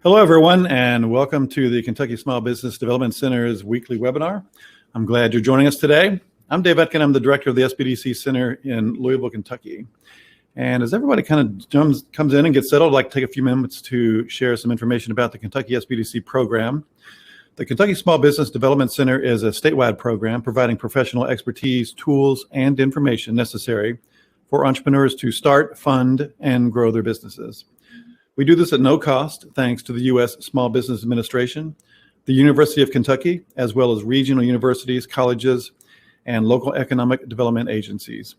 Hello, everyone, and welcome to the Kentucky Small Business Development Center's weekly webinar. I'm glad you're joining us today. I'm Dave Etkin. I'm the director of the SBDC Center in Louisville, Kentucky. And as everybody kind of comes in and gets settled, I'd like to take a few minutes to share some information about the Kentucky SBDC program. The Kentucky Small Business Development Center is a statewide program providing professional expertise, tools, and information necessary for entrepreneurs to start, fund, and grow their businesses. We do this at no cost, thanks to the U.S. Small Business Administration, the University of Kentucky, as well as regional universities, colleges, and local economic development agencies.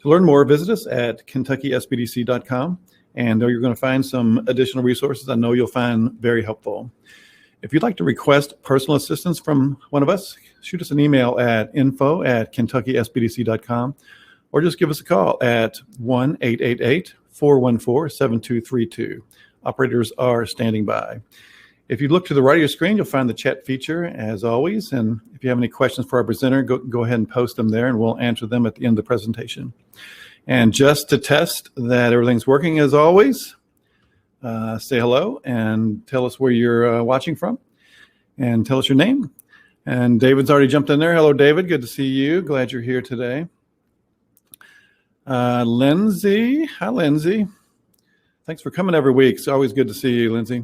To learn more, visit us at KentuckySBDC.com, and you're going to find some additional resources I know you'll find very helpful. If you'd like to request personal assistance from one of us, shoot us an email at info@KentuckySBDC.com, or just give us a call at 1-888-414-7232. Operators are standing by. If you look to the right of your screen, you'll find the chat feature as always. And if you have any questions for our presenter, go ahead and post them there and we'll answer them at the end of the presentation. And just to test that everything's working as always, say hello and tell us where you're watching from and tell us your name. And David's already jumped in there. Hello, David. Good to see you. Glad you're here today. Lindsay. Hi, Lindsay. Thanks for coming every week. It's always good to see you, Lindsay.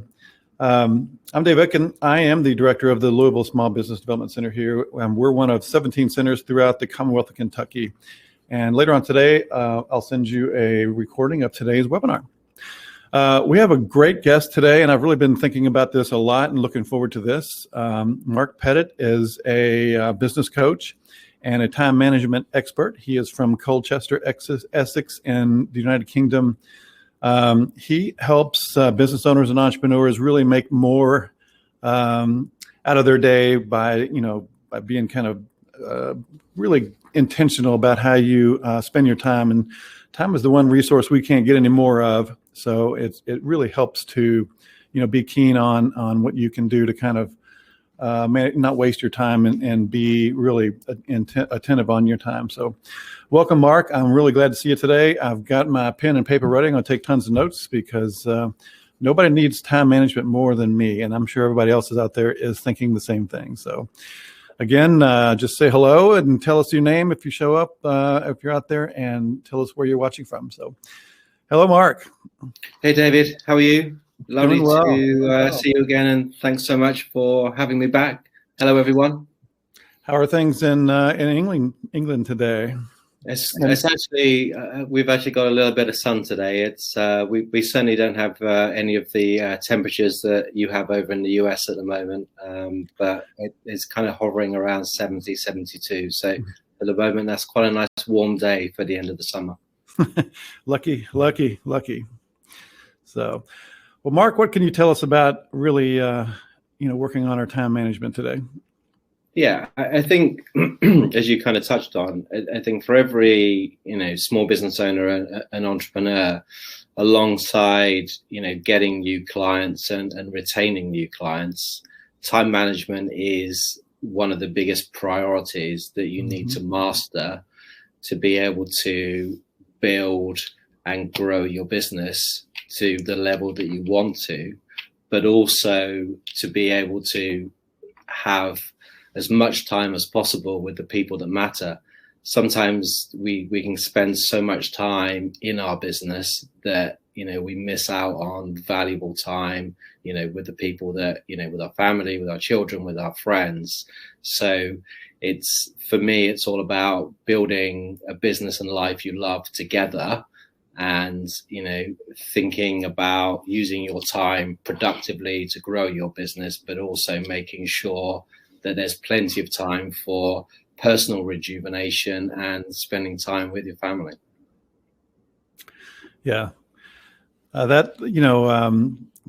I'm Dave Etkin. I am the director of the Louisville Small Business Development Center here. We're one of 17 centers throughout the Commonwealth of Kentucky. And later on today, I'll send you a recording of today's webinar. We have a great guest today, and I've really been thinking about this a lot and looking forward to this. Mark Pettit is a business coach and a time management expert. He is from Colchester, Essex, in the United Kingdom. He helps business owners and entrepreneurs really make more out of their day by being kind of really intentional about how you spend your time. And time is the one resource we can't get any more of. So it really helps to, be keen on what you can do to kind of not waste your time and be really attentive on your time. So welcome, Mark. I'm really glad to see you today. I've got my pen and paper ready. I'm going to take tons of notes because nobody needs time management more than me. And I'm sure everybody else is out there is thinking the same thing. So again, just say hello and tell us your name if you show up, if you're out there, and tell us where you're watching from. So hello, Mark. Hey, David. How are you? Lovely to see you again, and thanks so much for having me back. Hello, everyone. How are things in England today? It's actually we've actually got a little bit of sun today. It's we certainly don't have any of the temperatures that you have over in the US at the moment, but it's kind of hovering around 70, 72. So at the moment, that's quite a nice warm day for the end of the summer. Lucky. So. Well, Mark, what can you tell us about really, working on our time management today? Yeah, I think, as you kind of touched on, I think for every, small business owner and entrepreneur, alongside, getting new clients and retaining new clients, time management is one of the biggest priorities that you need to master to be able to build and grow your business to the level that you want to, but also to be able to have as much time as possible with the people that matter. Sometimes we can spend so much time in our business that, we miss out on valuable time, with the people that, with our family, with our children, with our friends. So for me, it's all about building a business and life you love together, and thinking about using your time productively to grow your business, but also making sure that there's plenty of time for personal rejuvenation and spending time with your family. Yeah,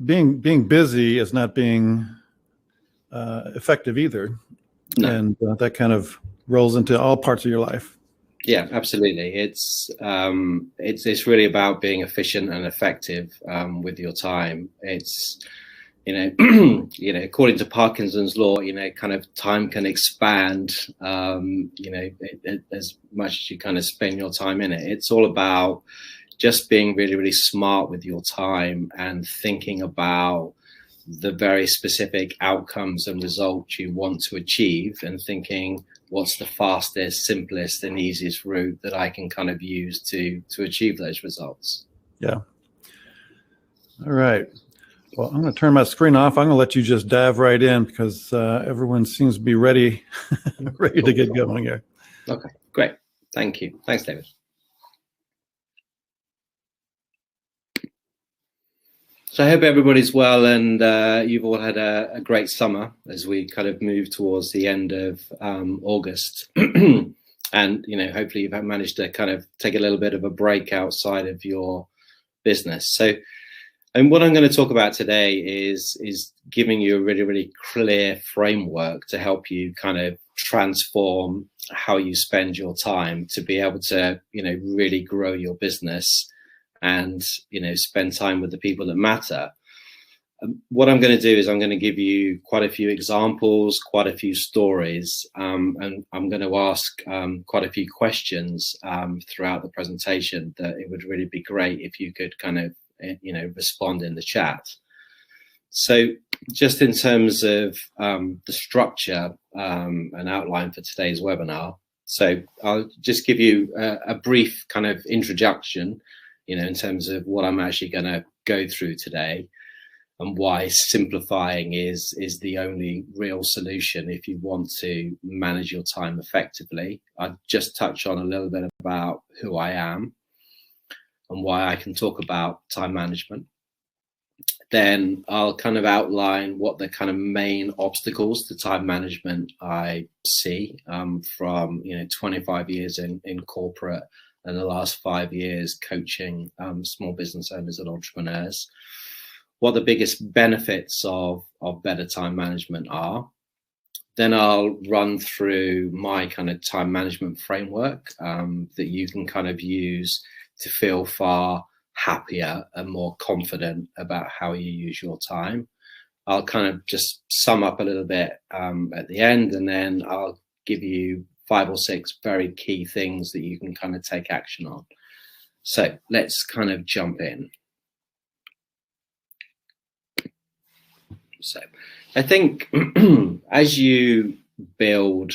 being busy is not being effective either. No. And that kind of rolls into all parts of your life. Yeah, absolutely. It's really about being efficient and effective with your time. It's according to Parkinson's law, kind of time can expand, as much as you kind of spend your time in it. It's all about just being really, really smart with your time and thinking about the very specific outcomes and results you want to achieve, and thinking, what's the fastest, simplest, and easiest route that I can kind of use to achieve those results. Yeah. All right. Well, I'm going to turn my screen off. I'm going to let you just dive right in, because everyone seems to be ready, ready to get going here. Okay, great. Thank you. Thanks, David. So I hope everybody's well, and you've all had a great summer as we kind of move towards the end of August. And, hopefully you've managed to kind of take a little bit of a break outside of your business. So, and what I'm going to talk about today is giving you a really, really clear framework to help you kind of transform how you spend your time to be able to, really grow your business and, spend time with the people that matter. What I'm going to do is I'm going to give you quite a few examples, quite a few stories, and I'm going to ask quite a few questions throughout the presentation that it would really be great if you could kind of, respond in the chat. So just in terms of the structure and outline for today's webinar, so I'll just give you a brief kind of introduction, in terms of what I'm actually going to go through today, and why simplifying is the only real solution if you want to manage your time effectively. I'll just touch on a little bit about who I am and why I can talk about time management. Then I'll kind of outline what the kind of main obstacles to time management I see from 25 years in corporate and the last 5 years coaching small business owners and entrepreneurs. What the biggest benefits of better time management are. Then I'll run through my kind of time management framework that you can kind of use to feel far happier and more confident about how you use your time. I'll kind of just sum up a little bit at the end, and then I'll give you 5 or 6 very key things that you can kind of take action on. So let's kind of jump in. So I think as you build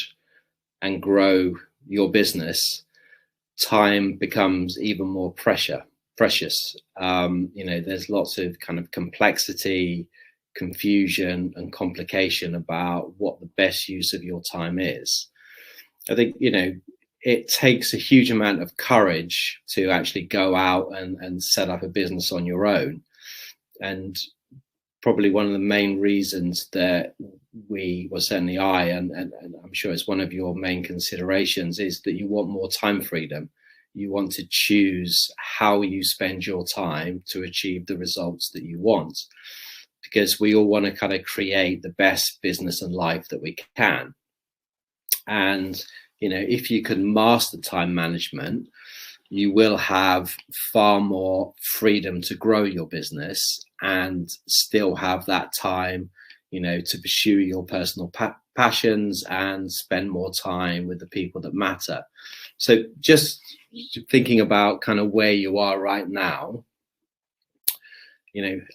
and grow your business, time becomes even more precious. There's lots of kind of complexity, confusion, and complication about what the best use of your time is. I think, it takes a huge amount of courage to actually go out and set up a business on your own. And probably one of the main reasons that certainly I, and I'm sure it's one of your main considerations, is that you want more time freedom. You want to choose how you spend your time to achieve the results that you want, because we all want to kind of create the best business and life that we can. And, if you can master time management, you will have far more freedom to grow your business and still have that time, to pursue your personal passions and spend more time with the people that matter. So just thinking about kind of where you are right now,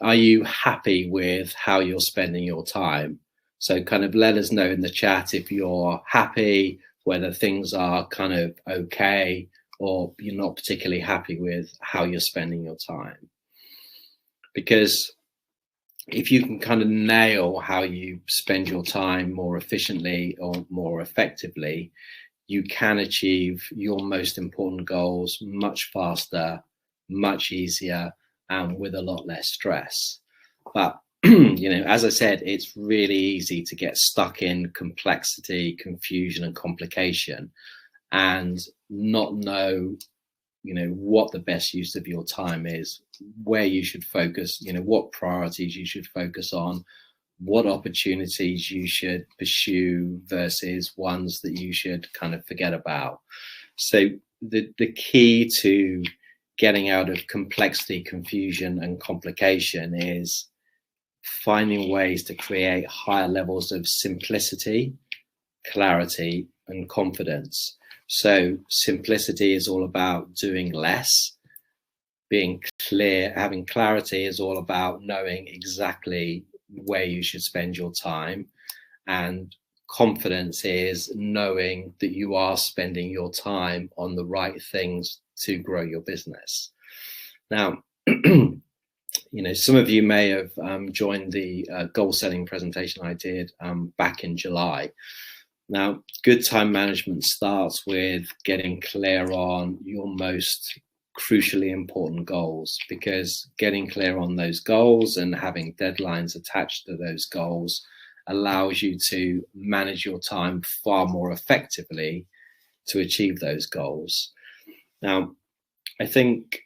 are you happy with how you're spending your time? So kind of let us know in the chat if you're happy, whether things are kind of okay, or you're not particularly happy with how you're spending your time. Because if you can kind of nail how you spend your time more efficiently or more effectively, you can achieve your most important goals much faster, much easier, and with a lot less stress. But, as I said, it's really easy to get stuck in complexity, confusion, and complication, and not know, what the best use of your time is, where you should focus, what priorities you should focus on, what opportunities you should pursue versus ones that you should kind of forget about. So the key to getting out of complexity, confusion, and complication is finding ways to create higher levels of simplicity, clarity, and confidence. So simplicity is all about doing less. Being clear, having clarity is all about knowing exactly where you should spend your time, and confidence is knowing that you are spending your time on the right things to grow your business. Now, some of you may have joined the goal setting presentation I did back in July. Now, good time management starts with getting clear on your most crucially important goals, because getting clear on those goals and having deadlines attached to those goals allows you to manage your time far more effectively to achieve those goals. Now, I think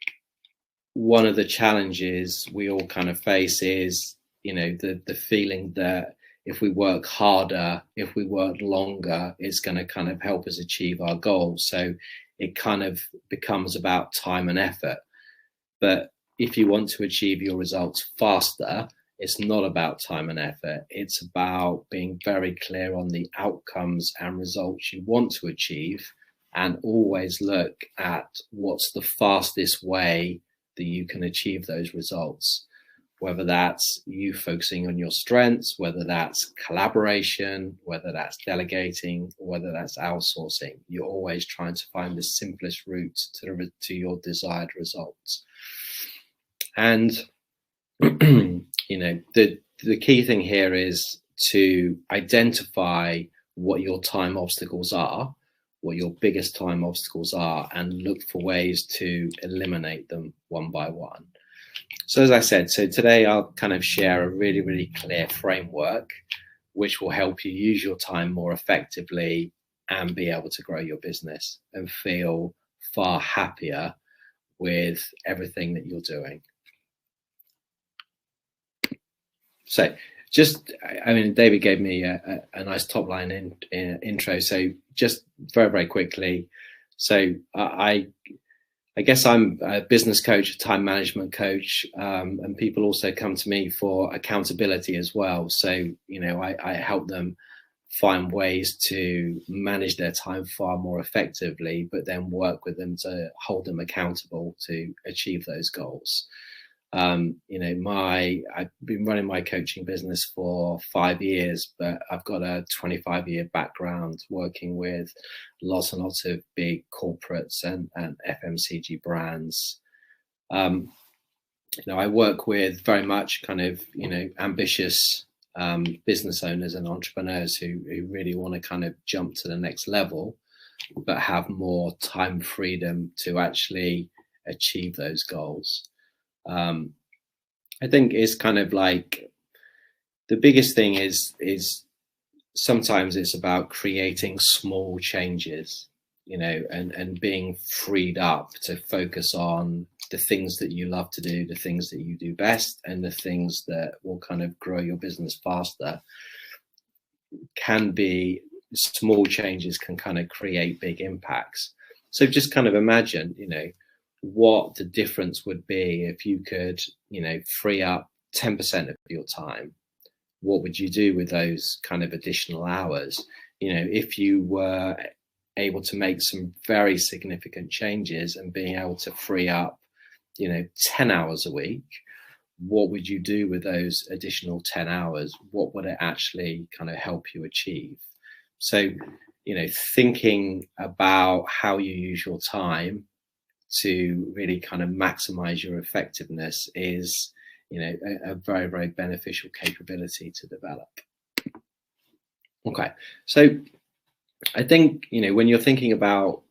one of the challenges we all kind of face is, the feeling that if we work harder, if we work longer, it's going to kind of help us achieve our goals. So it kind of becomes about time and effort. But if you want to achieve your results faster, it's not about time and effort. It's about being very clear on the outcomes and results you want to achieve, and always look at what's the fastest way that you can achieve those results. Whether that's you focusing on your strengths, whether that's collaboration, whether that's delegating, whether that's outsourcing, you're always trying to find the simplest route to your desired results. And the key thing here is to identify what your time obstacles are, what your biggest time obstacles are, and look for ways to eliminate them one by one. So as I said, today I'll kind of share a really, really clear framework which will help you use your time more effectively and be able to grow your business and feel far happier with everything that you're doing. So David gave me a nice top line intro. So just very, very quickly. So I guess I'm a business coach, a time management coach, and people also come to me for accountability as well. So, I help them find ways to manage their time far more effectively, but then work with them to hold them accountable to achieve those goals. I've been running my coaching business for 5 years, but I've got a 25-year background working with lots and lots of big corporates and FMCG brands. I work with very much kind of, ambitious business owners and entrepreneurs who really want to kind of jump to the next level, but have more time freedom to actually achieve those goals. I think it's kind of like the biggest thing is sometimes it's about creating small changes, and being freed up to focus on the things that you love to do, the things that you do best, and the things that will kind of grow your business faster. Can be small changes can kind of create big impacts. So just kind of imagine, what the difference would be if you could, free up 10% of your time. What would you do with those kind of additional hours? If you were able to make some very significant changes and being able to free up, 10 hours a week, what would you do with those additional 10 hours? What would it actually kind of help you achieve? So, thinking about how you use your time to really kind of maximize your effectiveness is, a very, very beneficial capability to develop. Okay, so I think, when you're thinking about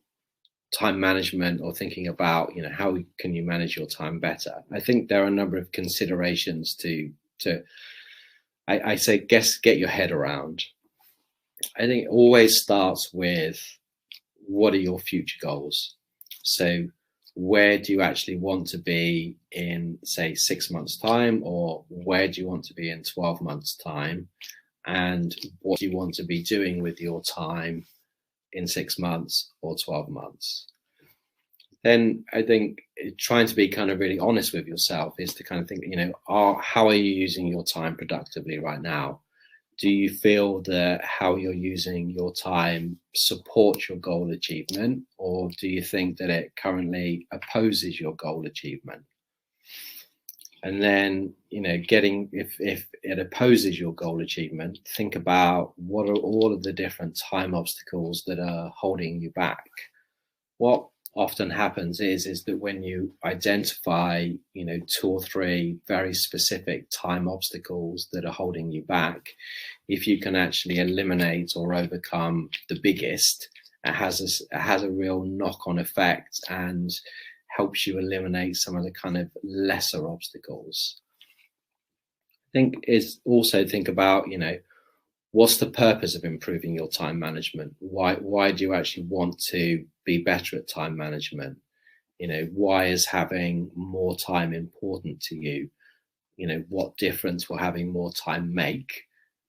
time management or thinking about, how can you manage your time better, I think there are a number of considerations I say, get your head around. I think it always starts with, what are your future goals? So where do you actually want to be in, say, 6 months' time, or where do you want to be in 12 months' time? And what do you want to be doing with your time in 6 months or 12 months? Then I think trying to be kind of really honest with yourself is to kind of think, how are you using your time productively right now? Do you feel that how you're using your time supports your goal achievement, or do you think that it currently opposes your goal achievement? And then, if it opposes your goal achievement, think about what are all of the different time obstacles that are holding you back. What often happens is that when you identify, 2 or 3 very specific time obstacles that are holding you back, if you can actually eliminate or overcome the biggest, it has a real knock-on effect and helps you eliminate some of the kind of lesser obstacles. Think about, what's the purpose of improving your time management? Why do you actually want to be better at time management? Why is having more time important to you? What difference will having more time make?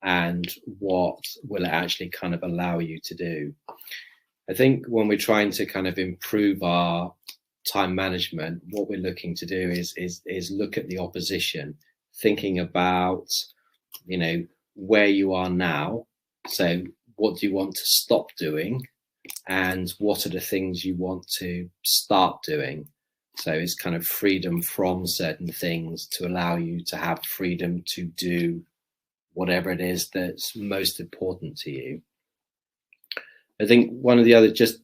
And what will it actually kind of allow you to do? I think when we're trying to kind of improve our time management, what we're looking to do is look at the opposition, thinking about, where you are now. So what do you want to stop doing, and what are the things you want to start doing? So it's kind of freedom from certain things to allow you to have freedom to do whatever it is that's most important to you. I think one of the other, just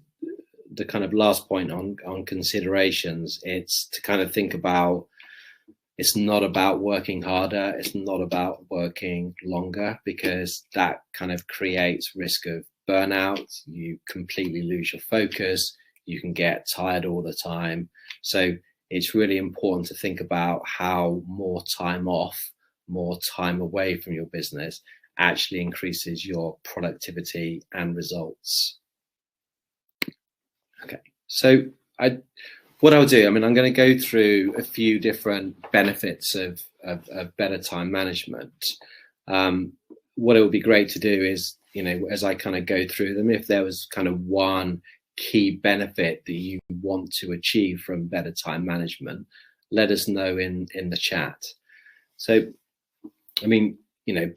the kind of last point on considerations, it's to kind of think about, it's not about working harder, it's not about working longer, because that kind of creates risk of burnout. You completely lose your focus, you can get tired all the time. So it's really important to think about how more time off, more time away from your business actually increases your productivity and results. Okay, so what I'll do, I'm going to go through a few different benefits of better time management. What it would be great to do is, as I kind of go through them, if there was kind of one key benefit that you want to achieve from better time management, let us know in the chat. So,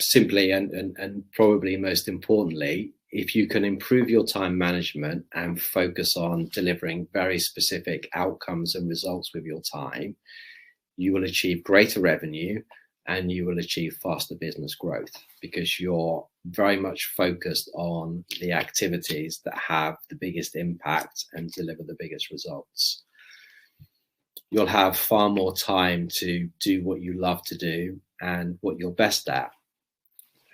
simply and probably most importantly, if you can improve your time management and focus on delivering very specific outcomes and results with your time, you will achieve greater revenue and you will achieve faster business growth, because you're very much focused on the activities that have the biggest impact and deliver the biggest results. You'll have far more time to do what you love to do and what you're best at.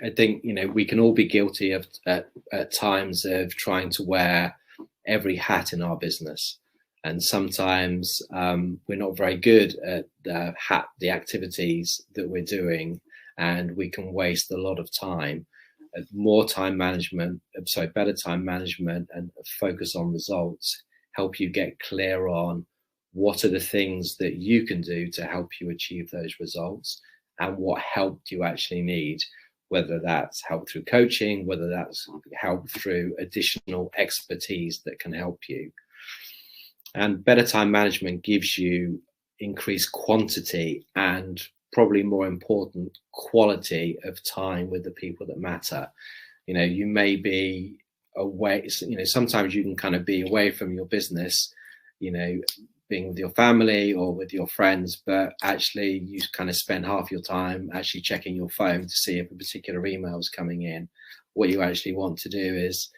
I think, we can all be guilty of at times of trying to wear every hat in our business. And sometimes we're not very good at the activities that we're doing, and we can waste a lot of time. Better time management and focus on results help you get clear on what are the things that you can do to help you achieve those results, and what help do you actually need, whether that's help through coaching, whether that's help through additional expertise that can help you. And better time management gives you increased quantity and, probably more important, quality of time with the people that matter. You may be away, sometimes you can kind of be away from your business, being with your family or with your friends, but actually you kind of spend half your time actually checking your phone to see if a particular email is coming in. What you actually want to do is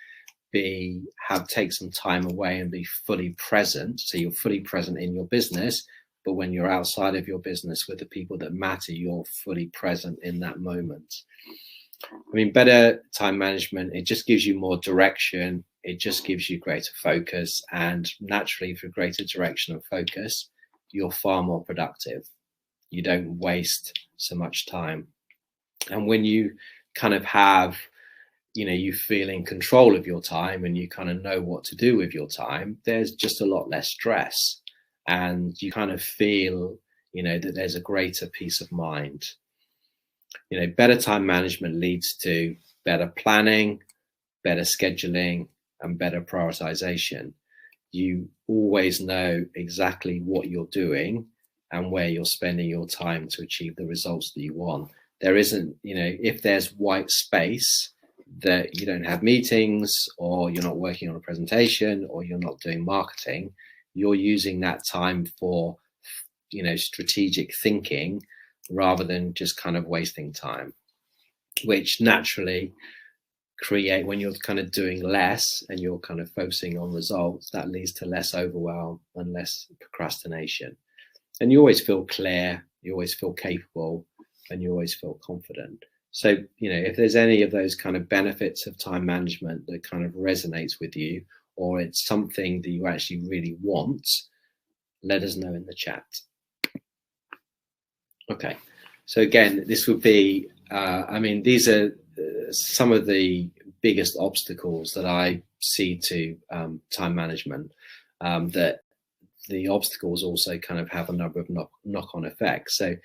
take some time away and be fully present. So you're fully present in your business, but when you're outside of your business with the people that matter, you're fully present in that moment. Better time management, it just gives you more direction. It just gives you greater focus, and naturally, through greater direction and focus, you're far more productive. You don't waste so much time. And when you kind of have, you feel in control of your time and you kind of know what to do with your time, there's just a lot less stress, and you kind of feel, that there's a greater peace of mind. Better time management leads to better planning, better scheduling, and better prioritization. You always know exactly what you're doing and where you're spending your time to achieve the results that you want. There isn't, if there's white space that you don't have meetings, or you're not working on a presentation, or you're not doing marketing, you're using that time for strategic thinking rather than just kind of wasting time, which naturally create, when you're kind of doing less and you're kind of focusing on results, that leads to less overwhelm and less procrastination. And you always feel clear, you always feel capable, and you always feel confident. So, if there's any of those kind of benefits of time management that kind of resonates with you, or it's something that you actually really want, let us know in the chat. Okay, so again, this would be, these are some of the biggest obstacles that I see to time management, that the obstacles also kind of have a number of knock-on effects. So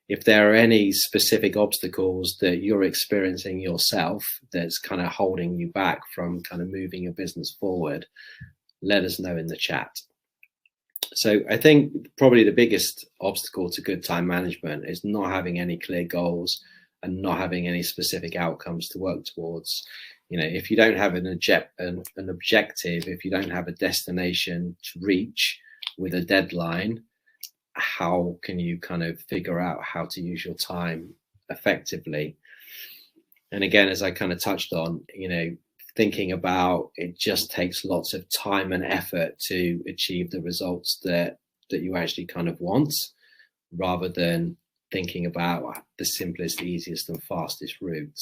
if there are any specific obstacles that you're experiencing yourself that's kind of holding you back from kind of moving your business forward, let us know in the chat. So I think probably the biggest obstacle to good time management is not having any clear goals and not having any specific outcomes to work towards. If you don't have an objective, if you don't have a destination to reach with a deadline, how can you kind of figure out how to use your time effectively? And again, as I kind of touched on, thinking about it just takes lots of time and effort to achieve the results that you actually kind of want, rather than thinking about the simplest, easiest and fastest route.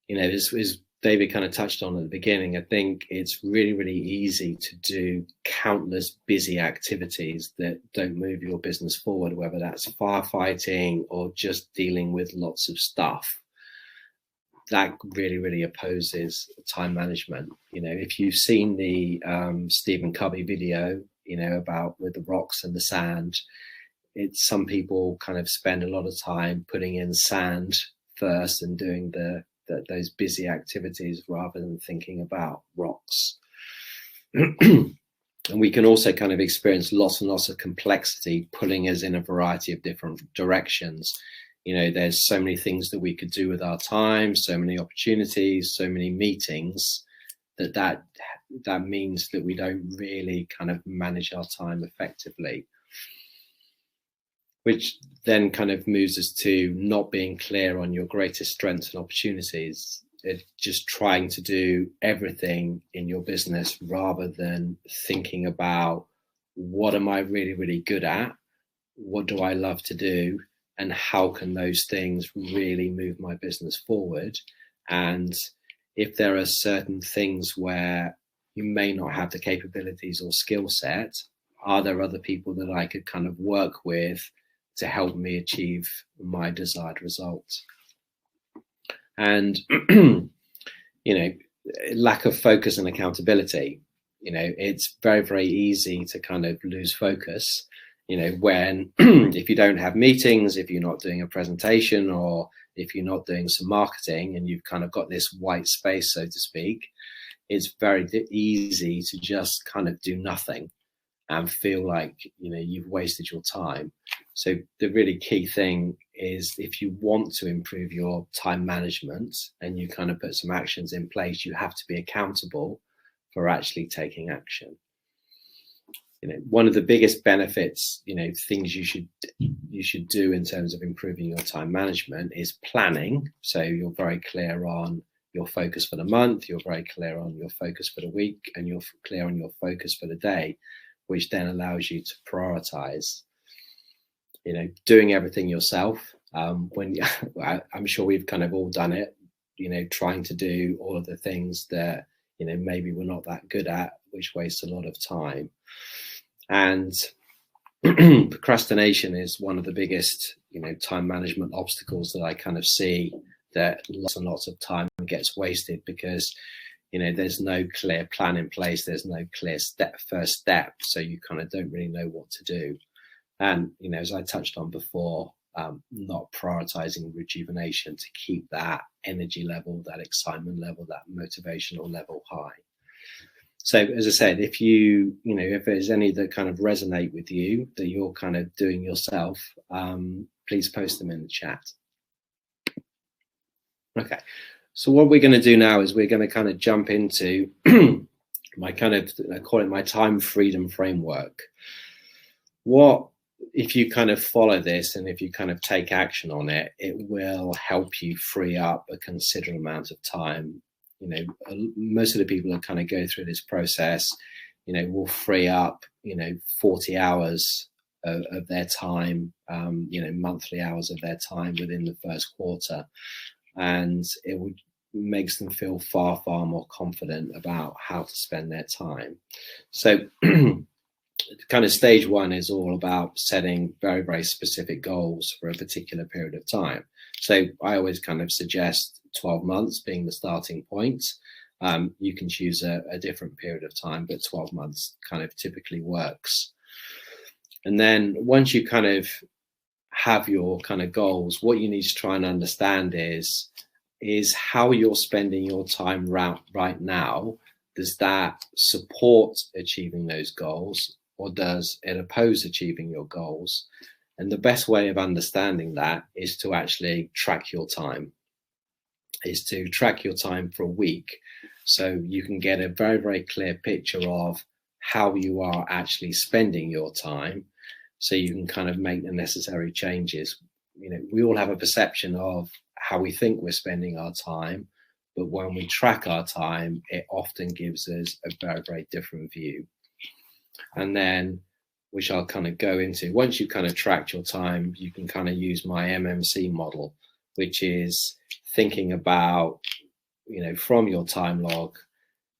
As David kind of touched on at the beginning, I think it's really, really easy to do countless busy activities that don't move your business forward, whether that's firefighting or just dealing with lots of stuff. That really, really opposes time management. If you've seen the Stephen Covey video, about with the rocks and the sand, it's some people kind of spend a lot of time putting in sand first and doing those busy activities rather than thinking about rocks. And we can also kind of experience lots and lots of complexity pulling us in a variety of different directions. There's so many things that we could do with our time, so many opportunities, so many meetings, that means that we don't really kind of manage our time effectively, which then kind of moves us to not being clear on your greatest strengths and opportunities. It's just trying to do everything in your business rather than thinking about, what am I really, really good at? What do I love to do? And how can those things really move my business forward? And if there are certain things where you may not have the capabilities or skill set, are there other people that I could kind of work with to help me achieve my desired results? And, lack of focus and accountability, it's very, very easy to kind of lose focus, when if you don't have meetings, if you're not doing a presentation, or if you're not doing some marketing and you've kind of got this white space, so to speak, it's very easy to just kind of do nothing and feel like, you've wasted your time. So the really key thing is, if you want to improve your time management and you kind of put some actions in place, you have to be accountable for actually taking action. One of the biggest benefits, things you should do in terms of improving your time management is planning. So you're very clear on your focus for the month, you're very clear on your focus for the week, and you're clear on your focus for the day, which then allows you to prioritize. Doing everything yourself, when I'm sure we've kind of all done it, trying to do all of the things that, maybe we're not that good at, which wastes a lot of time. And procrastination is one of the biggest, time management obstacles that I kind of see, that lots and lots of time gets wasted because, there's no clear plan in place. There's no clear first step. So you kind of don't really know what to do. And, as I touched on before, not prioritizing rejuvenation to keep that energy level, that excitement level, that motivational level high. So as I said, if if there's any that kind of resonate with you, that you're kind of doing yourself, please post them in the chat. Okay, so what we're going to do now is we're going to kind of jump into my kind of, I call it my time freedom framework. What if you kind of follow this and if you kind of take action on it, it will help you free up a considerable amount of time. You know, most of the people that kind of go through this process, you know, will free up, you know, 40 hours of their time, you know, monthly hours of their time within the first quarter. And it would makes them feel far, far more confident about how to spend their time. So kind of stage one is all about setting very, very specific goals for a particular period of time. So I always kind of suggest 12 months being the starting point. You can choose a different period of time, but 12 months kind of typically works. And then once you kind of have your kind of goals, what you need to try and understand is how you're spending your time right now. Does that support achieving those goals, or does it oppose achieving your goals? And the best way of understanding that is to actually track your time, for a week, so you can get a very, very clear picture of how you are actually spending your time, so you can kind of make the necessary changes. You know, we all have a perception of how we think we're spending our time, but when we track our time, it often gives us a very, very different view. And then, which I'll kind of go into, once you kind of tracked your time, you can kind of use my MMC model, which is thinking about, you know, from your time log,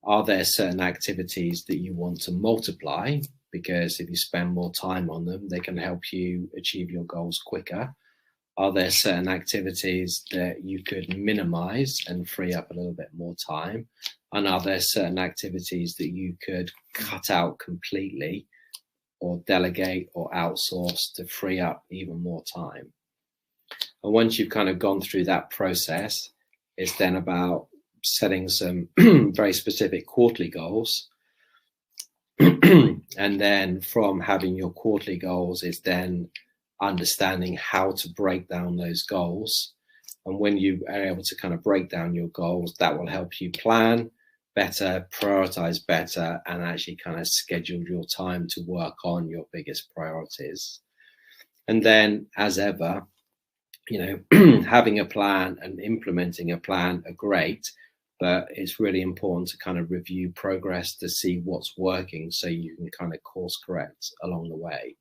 are there certain activities that you want to multiply? Because if you spend more time on them, they can help you achieve your goals quicker. Are there certain activities that you could minimize and free up a little bit more time? And are there certain activities that you could cut out completely, or delegate or outsource to free up even more time? And once you've kind of gone through that process, it's then about setting some very specific quarterly goals. And then from having your quarterly goals, it's then understanding how to break down those goals. And when you are able to kind of break down your goals, that will help you plan better, prioritize better, and actually kind of schedule your time to work on your biggest priorities. And then, as ever, you know, having a plan and implementing a plan are great, but it's really important to kind of review progress to see what's working, so you can kind of course correct along the way.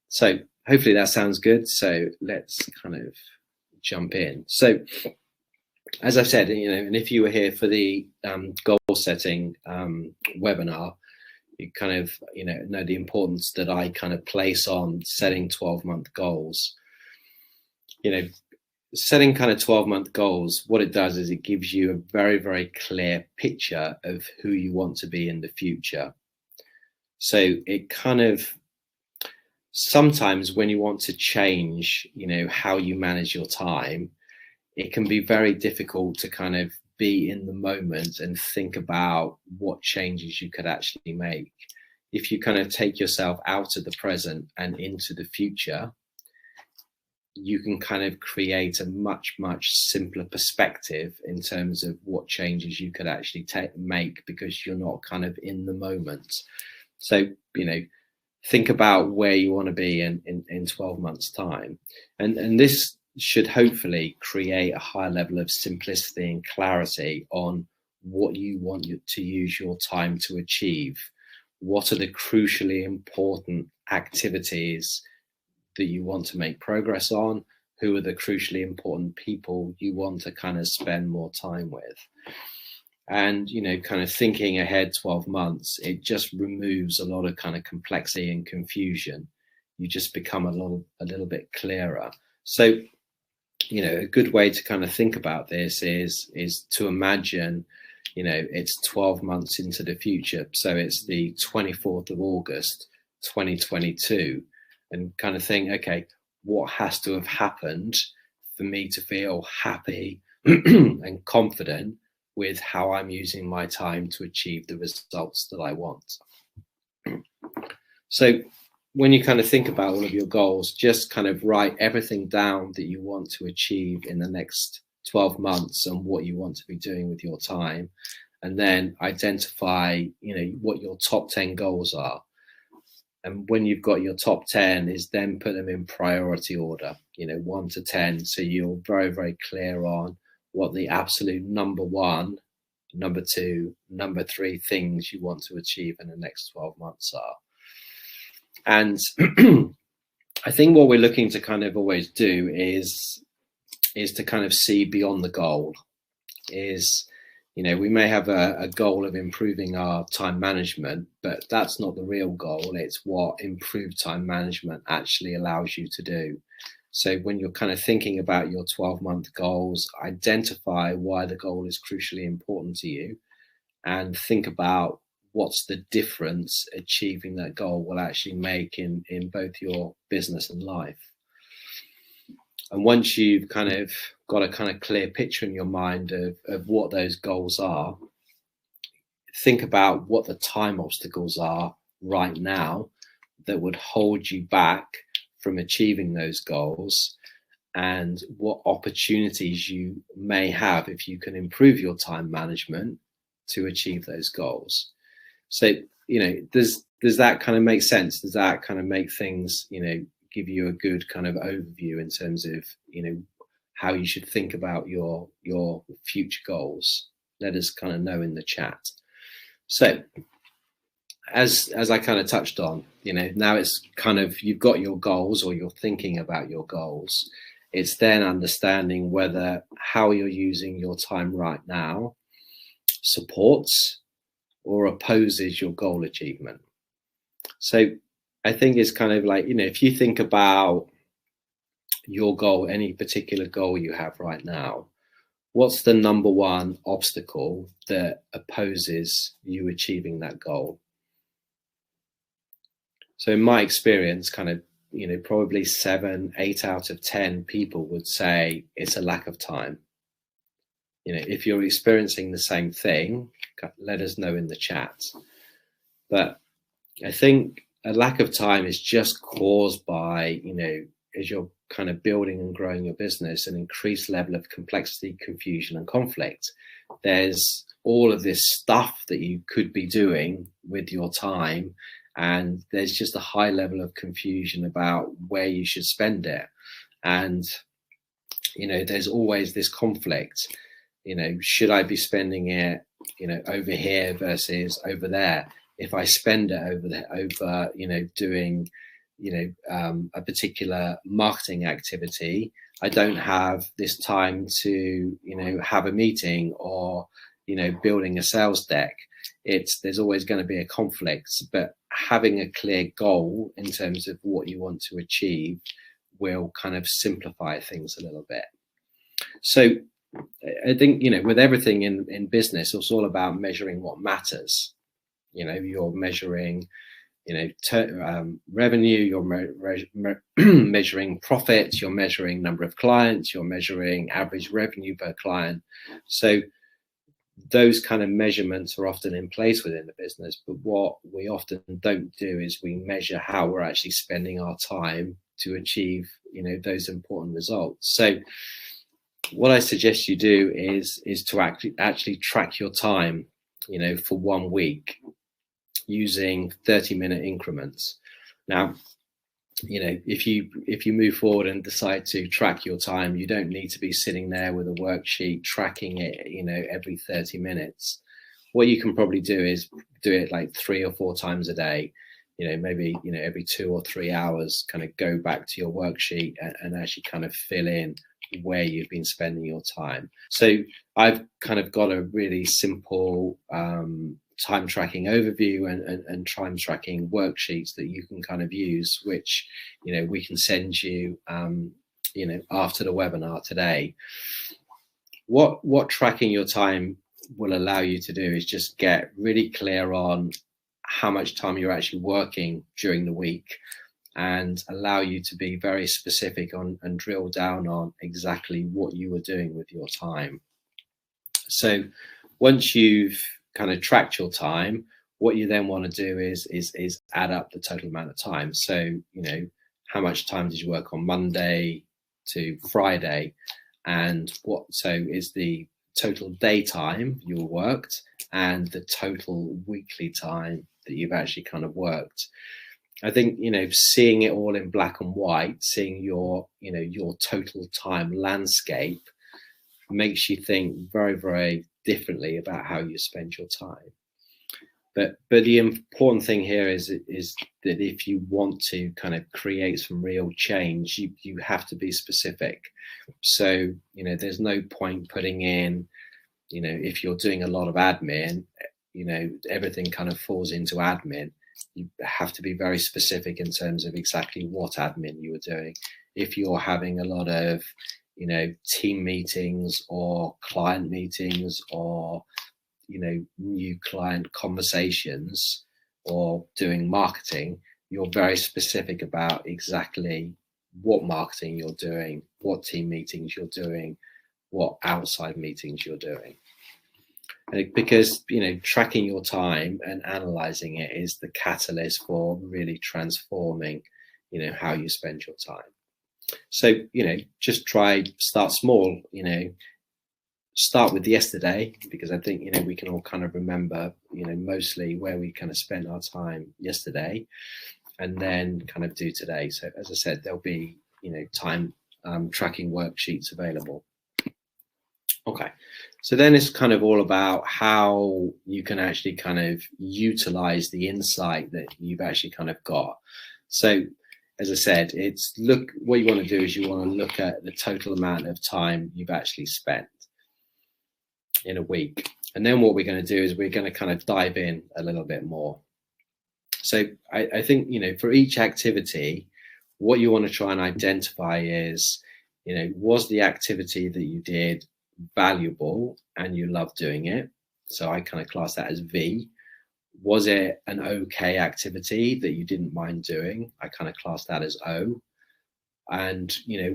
So hopefully that sounds good. So let's kind of jump in. So as I've said, you know, and if you were here for the goal setting webinar, you kind of, you know the importance that I kind of place on setting 12-month goals. You know, setting kind of 12-month goals, what it does is it gives you a very, very clear picture of who you want to be in the future. So it kind of, sometimes when you want to change, you know, how you manage your time, it can be very difficult to kind of be in the moment and think about what changes you could actually make. If you kind of take yourself out of the present and into the future, you can kind of create a much, much simpler perspective in terms of what changes you could actually make, because you're not kind of in the moment. So, you know, think about where you want to be in 12 months time. And this should hopefully create a high level of simplicity and clarity on what you want to use your time to achieve. What are the crucially important activities that you want to make progress on? Who are the crucially important people you want to kind of spend more time with? And, you know, kind of thinking ahead 12 months, it just removes a lot of kind of complexity and confusion. You just become a little bit clearer. So, you know, a good way to kind of think about this is to imagine, you know, it's 12 months into the future. So it's the 24th of August, 2022, and kind of think, okay, what has to have happened for me to feel happy and confident with how I'm using my time to achieve the results that I want? So when you kind of think about all of your goals, just kind of write everything down that you want to achieve in the next 12 months and what you want to be doing with your time. And then identify, you know, what your top 10 goals are. And when you've got your top 10 is then put them in priority order, 1 to 10. So you're very, very clear on what the absolute number 1, number 2, number 3 things you want to achieve in the next 12 months are. And I think what we're looking to kind of always do is to kind of see beyond the goal. We may have a goal of improving our time management, but that's not the real goal. It's what improved time management actually allows you to do. So when you're kind of thinking about your 12-month goals, identify why the goal is crucially important to you and think about what's the difference achieving that goal will actually make in both your business and life. And once you've kind of got a kind of clear picture in your mind of what those goals are, think about what the time obstacles are right now that would hold you back from achieving those goals, and what opportunities you may have if you can improve your time management to achieve those goals. So, does that kind of make sense? Does that kind of make things, give you a good kind of overview in terms of, how you should think about your future goals? Let us kind of know in the chat. So as I kind of touched on, now it's kind of, you've got your goals or you're thinking about your goals. It's then understanding whether how you're using your time right now supports or opposes your goal achievement. So I think it's kind of like, if you think about your goal, any particular goal you have right now, what's the number 1 obstacle that opposes you achieving that goal? So in my experience, kind of, probably 7, 8 out of 10 people would say it's a lack of time. If you're experiencing the same thing, let us know in the chat. But I think a lack of time is just caused by, as you're kind of building and growing your business, an increased level of complexity, confusion, and conflict. There's all of this stuff that you could be doing with your time, and there's just a high level of confusion about where you should spend it. And, there's always this conflict. Should I be spending it, over here versus over there? If I spend it over there, doing, a particular marketing activity, I don't have this time to, have a meeting or, building a sales deck. There's always going to be a conflict, but having a clear goal in terms of what you want to achieve will kind of simplify things a little bit. So I think, with everything in business, it's all about measuring what matters. You're measuring, revenue, you're measuring profits, you're measuring number of clients, you're measuring average revenue per client. So those kind of measurements are often in place within the business, but what we often don't do is we measure how we're actually spending our time to achieve, those important results. So what I suggest you do is to actually track your time, for 1 week using 30-minute increments. Now, if you move forward and decide to track your time, you don't need to be sitting there with a worksheet tracking it, every 30 minutes. What you can probably do is do it like 3 or 4 times a day. Maybe, every 2 or 3 hours, kind of go back to your worksheet and actually kind of fill in where you've been spending your time. So I've kind of got a really simple time tracking overview and time tracking worksheets that you can kind of use, which, we can send you, after the webinar today. What tracking your time will allow you to do is just get really clear on how much time you're actually working during the week, and allow you to be very specific on and drill down on exactly what you were doing with your time. So once you've kind of tracked your time, what you then want to do is add up the total amount of time. So, how much time did you work on Monday to Friday, and so is the total day time you worked and the total weekly time that you've actually kind of worked. I think, seeing it all in black and white, seeing your total time landscape makes you think very, very differently about how you spend your time. But the important thing here is that if you want to kind of create some real change, you have to be specific. So, there's no point putting in, if you're doing a lot of admin, everything kind of falls into admin. You have to be very specific in terms of exactly what admin you are doing. If you're having a lot of, team meetings or client meetings or, new client conversations or doing marketing, you're very specific about exactly what marketing you're doing, what team meetings you're doing, what outside meetings you're doing. Because, tracking your time and analyzing it is the catalyst for really transforming, how you spend your time. So, just start small, start with yesterday, because I think, we can all kind of remember, mostly where we kind of spent our time yesterday, and then kind of do today. So as I said, there'll be, time tracking worksheets available. Okay, so then it's kind of all about how you can actually kind of utilize the insight that you've actually kind of got. So as I said, what you want to do is you want to look at the total amount of time you've actually spent in a week. And then what we're going to do is we're going to kind of dive in a little bit more. So I think, for each activity, what you want to try and identify is, was the activity that you did valuable and you love doing it? So I kind of class that as V. Was it an okay activity that you didn't mind doing? I kind of class that as O. And,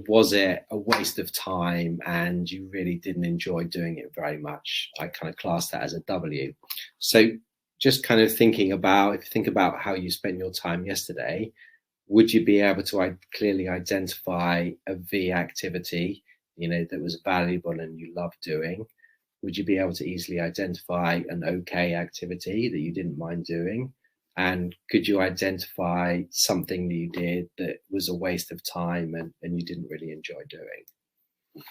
was it a waste of time and you really didn't enjoy doing it very much? I kind of class that as a W. So just kind of thinking about, if you think about how you spent your time yesterday, would you be able to clearly identify a V activity, that was valuable and you loved doing? Would you be able to easily identify an okay activity that you didn't mind doing? And could you identify something that you did that was a waste of time and you didn't really enjoy doing?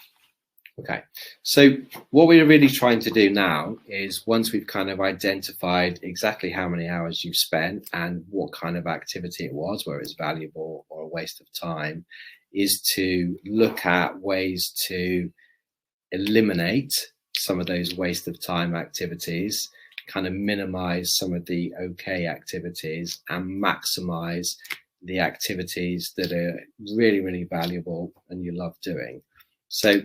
Okay, so what we're really trying to do now is, once we've kind of identified exactly how many hours you've spent and what kind of activity it was, whether it's valuable or a waste of time, is to look at ways to eliminate some of those waste of time activities, kind of minimize some of the okay activities, and maximize the activities that are really, really valuable and you love doing. So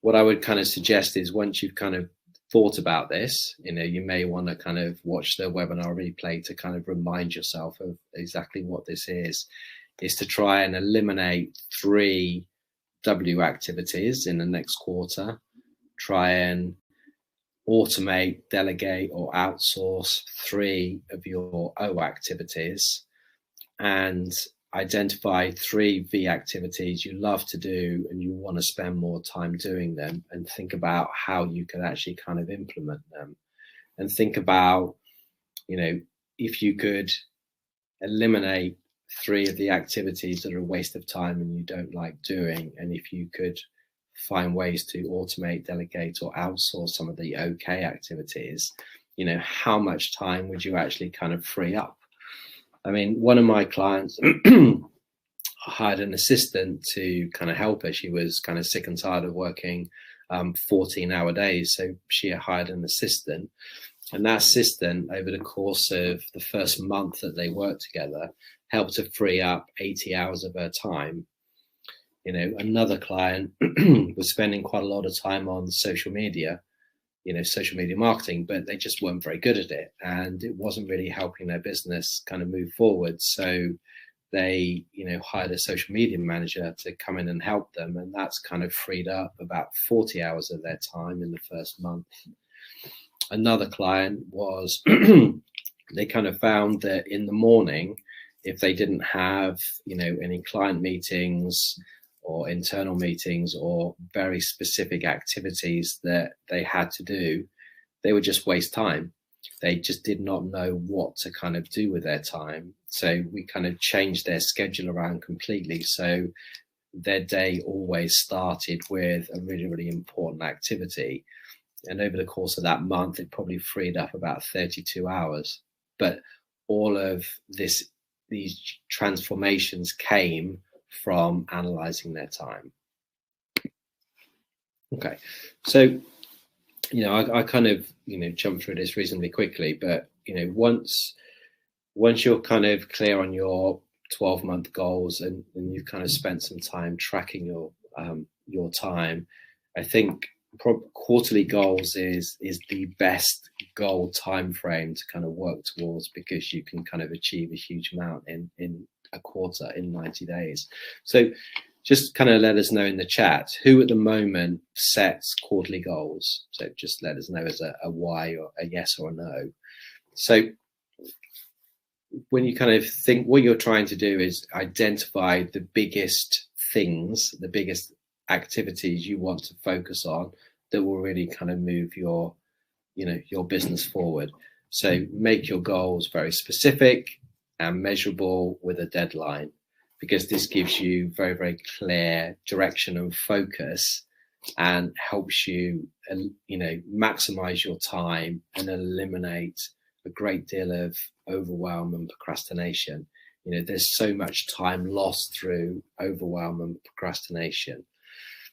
what I would kind of suggest is, once you've kind of thought about this, you may want to kind of watch the webinar replay to kind of remind yourself of exactly what this is to try and eliminate 3 W activities in the next quarter. Try and automate, delegate, or outsource 3 of your O activities, and identify 3 V activities you love to do and you want to spend more time doing them, and think about how you can actually kind of implement them. And think about, if you could eliminate 3 of the activities that are a waste of time and you don't like doing, and if you could find ways to automate, delegate, or outsource some of the okay activities, how much time would you actually kind of free up? I mean, one of my clients hired an assistant to kind of help her. She was kind of sick and tired of working 14-hour days. So she hired an assistant, and that assistant, over the course of the first month that they worked together, helped to free up 80 hours of her time. Another client was spending quite a lot of time on social media, social media marketing, but they just weren't very good at it, and it wasn't really helping their business kind of move forward. So they, hired a social media manager to come in and help them, and that's kind of freed up about 40 hours of their time in the first month. Another client was, they kind of found that in the morning, if they didn't have, any client meetings or internal meetings or very specific activities that they had to do, they would just waste time. they just did not know what to kind of do with their time. So we kind of changed their schedule around completely. So their day always started with a really, really important activity. And over the course of that month, it probably freed up about 32 hours. But all of these transformations came from analyzing their time. Okay, so I kind of jump through this reasonably quickly, but once you're kind of clear on your 12-month goals and you've kind of spent some time tracking your time, I think quarterly goals is the best goal time frame to kind of work towards, because you can kind of achieve a huge amount in a quarter, in 90 days. So just kind of let us know in the chat who at the moment sets quarterly goals. So just let us know as a Y or a yes or a no. So when you kind of think, what you're trying to do is identify the biggest things, the biggest activities you want to focus on that will really kind of move your business forward. So make your goals very specific and measurable with a deadline, because this gives you very, very clear direction and focus, and helps you, maximize your time and eliminate a great deal of overwhelm and procrastination. There's so much time lost through overwhelm and procrastination.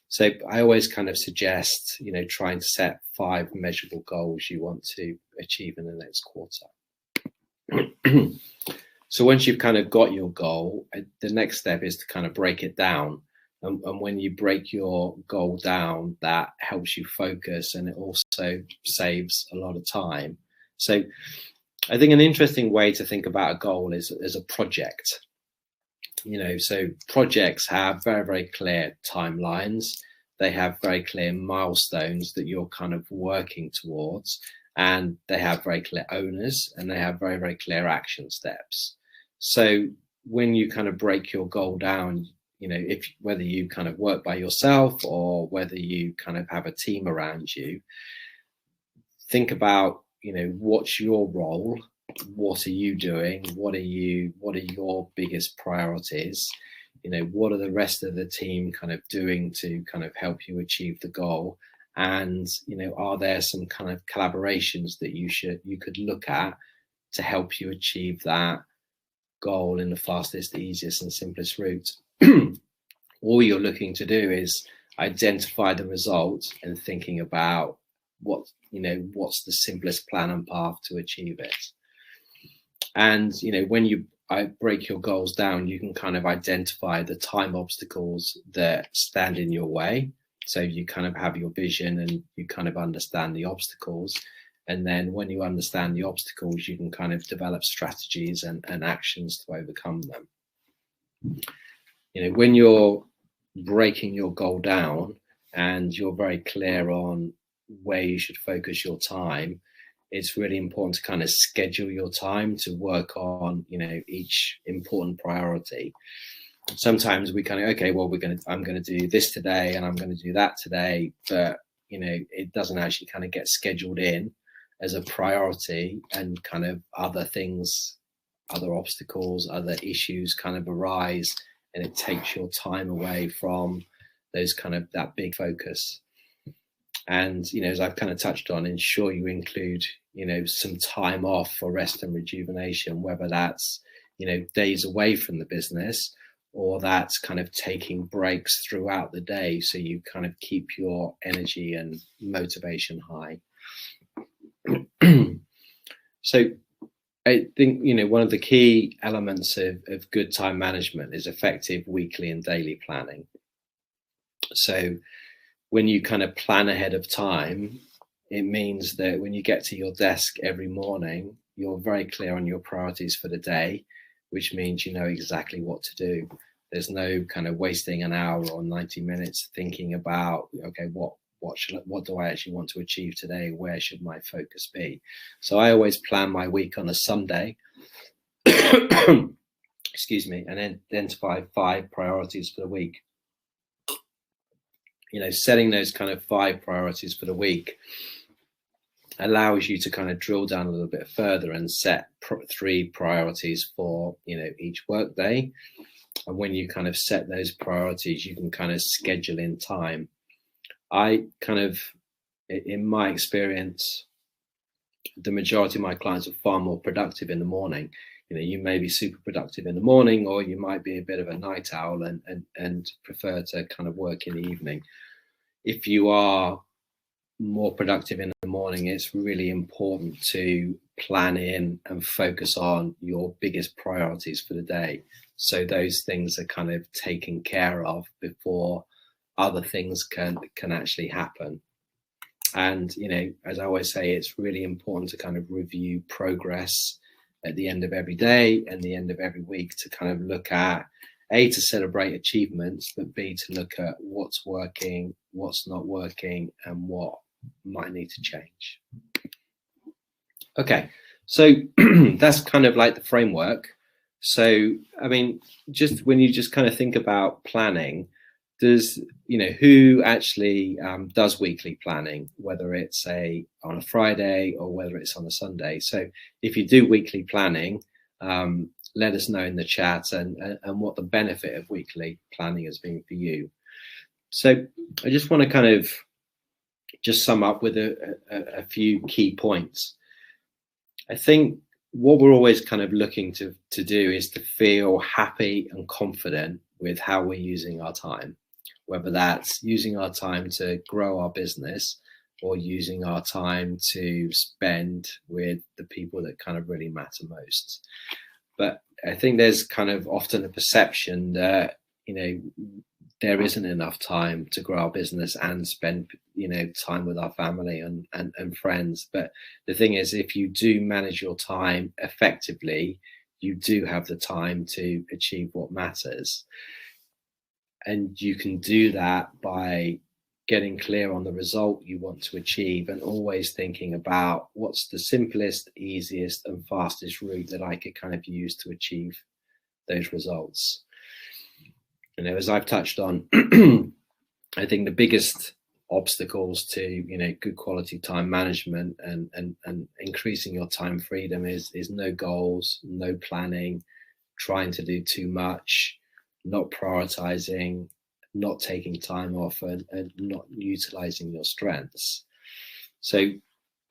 So I always kind of suggest, trying to set 5 measurable goals you want to achieve in the next quarter. So once you've kind of got your goal, the next step is to kind of break it down. And when you break your goal down, that helps you focus, and it also saves a lot of time. So I think an interesting way to think about a goal is as a project. So projects have very, very clear timelines. They have very clear milestones that you're kind of working towards, and they have very clear owners, and they have very, very clear action steps. So when you kind of break your goal down, whether you kind of work by yourself or whether you kind of have a team around you, think about, what's your role? What are you doing? What are your biggest priorities? What are the rest of the team kind of doing to kind of help you achieve the goal? And, are there some kind of collaborations that you could look at to help you achieve that goal in the fastest, easiest and simplest route? All you're looking to do is identify the results and thinking about what's the simplest plan and path to achieve it. And, when I break your goals down, you can kind of identify the time obstacles that stand in your way. So you kind of have your vision and you kind of understand the obstacles. And then when you understand the obstacles, you can kind of develop strategies and actions to overcome them. When you're breaking your goal down and you're very clear on where you should focus your time, it's really important to kind of schedule your time to work on, each important priority. Sometimes we kind of, okay, well, I'm going to do this today and I'm going to do that today, but, it doesn't actually kind of get scheduled in as a priority, and kind of other things, other obstacles, other issues kind of arise, and it takes your time away from those kind of that big focus. And, as I've kind of touched on, ensure you include, some time off for rest and rejuvenation, whether that's, days away from the business, or that's kind of taking breaks throughout the day, so you kind of keep your energy and motivation high. So I think, one of the key elements of good time management is effective weekly and daily planning. So when you kind of plan ahead of time, it means that when you get to your desk every morning, you're very clear on your priorities for the day, which means you know exactly what to do. There's no kind of wasting an hour or 90 minutes thinking about, okay, what do I actually want to achieve today? Where should my focus be? So I always plan my week on a Sunday, excuse me, and then identify 5 priorities for the week. Setting those kind of 5 priorities for the week allows you to kind of drill down a little bit further and set 3 priorities for, each workday. And when you kind of set those priorities, you can kind of schedule in time. I kind of, in my experience, the majority of my clients are far more productive in the morning. You may be super productive in the morning, or you might be a bit of a night owl and prefer to kind of work in the evening. If you are more productive in the morning, it's really important to plan in and focus on your biggest priorities for the day. So those things are kind of taken care of before other things can actually happen. And, as I always say, it's really important to kind of review progress at the end of every day and the end of every week to kind of look at, A, to celebrate achievements, but B, to look at what's working, what's not working, and what might need to change. Okay, so that's kind of like the framework. So, I mean, just when you just kind of think about planning, does, who actually does weekly planning, whether it's on a Friday or whether it's on a Sunday? So if you do weekly planning, let us know in the chat and what the benefit of weekly planning has been for you. So I just want to kind of just sum up with a few key points. I think what we're always kind of looking to do is to feel happy and confident with how we're using our time, whether that's using our time to grow our business or using our time to spend with the people that kind of really matter most. But I think there's kind of often a perception that, there isn't enough time to grow our business and spend, time with our family and friends. But the thing is, if you do manage your time effectively, you do have the time to achieve what matters. And you can do that by getting clear on the result you want to achieve and always thinking about what's the simplest, easiest, and fastest route that I could kind of use to achieve those results. As I've touched on, I think the biggest obstacles to, good quality time management and increasing your time freedom is no goals, no planning, trying to do too much, not prioritizing, not taking time off, and not utilizing your strengths. So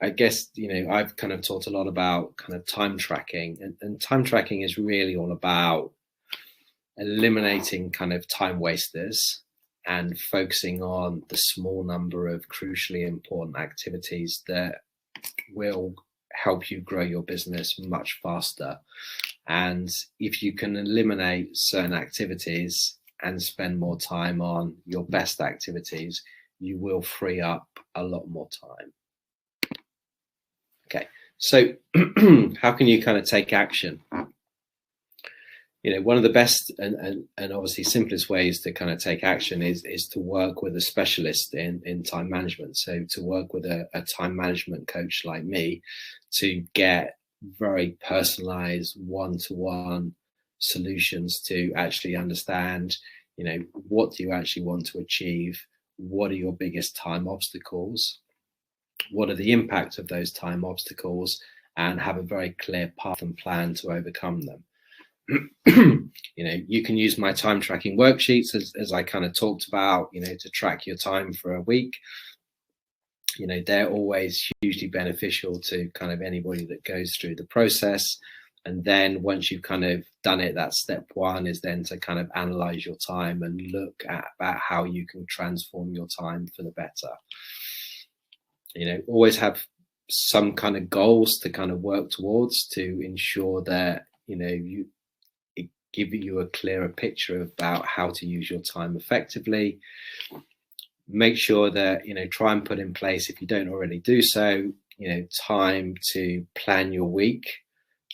I guess, I've kind of talked a lot about kind of time tracking, and time tracking is really all about eliminating kind of time wasters and focusing on the small number of crucially important activities that will help you grow your business much faster. And if you can eliminate certain activities and spend more time on your best activities, you will free up a lot more time. Okay, so how can you kind of take action? One of the best and obviously simplest ways to kind of take action is to work with a specialist in time management. So to work with a time management coach like me to get very personalized one-to-one solutions to actually understand, what do you actually want to achieve? What are your biggest time obstacles? What are the impact of those time obstacles? And have a very clear path and plan to overcome them. You can use my time tracking worksheets as I kind of talked about, to track your time for a week. They're always hugely beneficial to kind of anybody that goes through the process. And then once you've kind of done it, that's step one, is then to kind of analyze your time and look at about how you can transform your time for the better. Always have some kind of goals to kind of work towards to ensure that, it give you a clearer picture about how to use your time effectively. Make sure that, try and put in place, if you don't already do so, time to plan your week,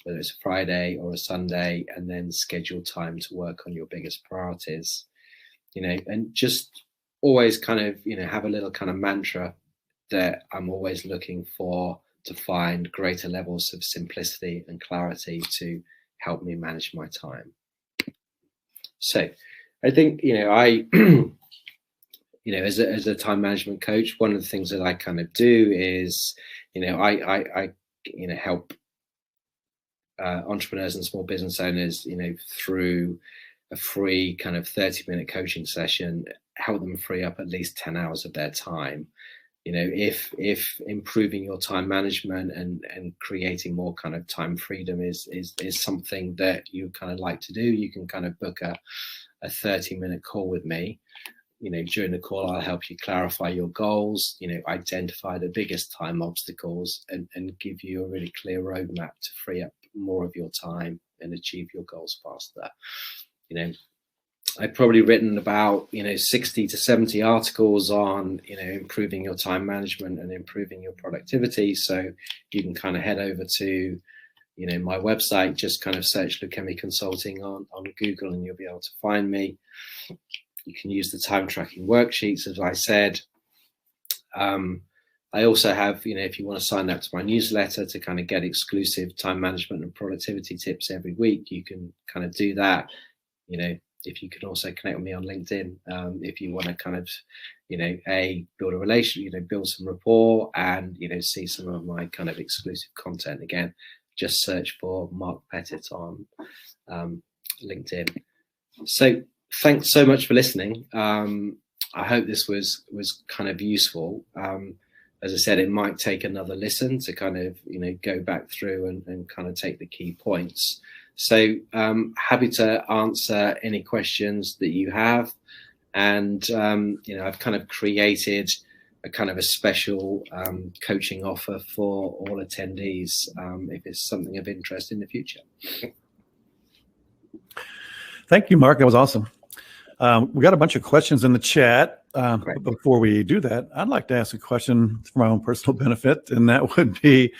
whether it's a Friday or a Sunday, and then schedule time to work on your biggest priorities, and just always kind of, have a little kind of mantra that I'm always looking for to find greater levels of simplicity and clarity to help me manage my time. So I think, I, as a time management coach, one of the things that I kind of do is, I help entrepreneurs and small business owners, through a free kind of 30-minute coaching session, help them free up at least 10 hours of their time. If improving your time management and creating more kind of time freedom is something that you kind of like to do, you can kind of book a 30-minute call with me. During the call, I'll help you clarify your goals, identify the biggest time obstacles, and give you a really clear roadmap to free up more of your time and achieve your goals faster. I've probably written about 60 to 70 articles on improving your time management and improving your productivity. So you can kind of head over to my website, just kind of search Lucemi Consulting on Google, and you'll be able to find me. You can use the time tracking worksheets, as I said. I also have, if you want to sign up to my newsletter to kind of get exclusive time management and productivity tips every week, you can kind of do that. If you can also connect with me on LinkedIn, if you want to kind of, build a relationship, build some rapport, and, see some of my kind of exclusive content. Again, just search for Mark Pettit on LinkedIn. So thanks so much for listening. I hope this was kind of useful. As I said, it might take another listen to kind of, go back through and kind of take the key points. So happy to answer any questions that you have. And, I've kind of created a kind of a special coaching offer for all attendees if it's something of interest in the future. Thank you, Mark. That was awesome. We got a bunch of questions in the chat. But before we do that, I'd like to ask a question for my own personal benefit, and that would be,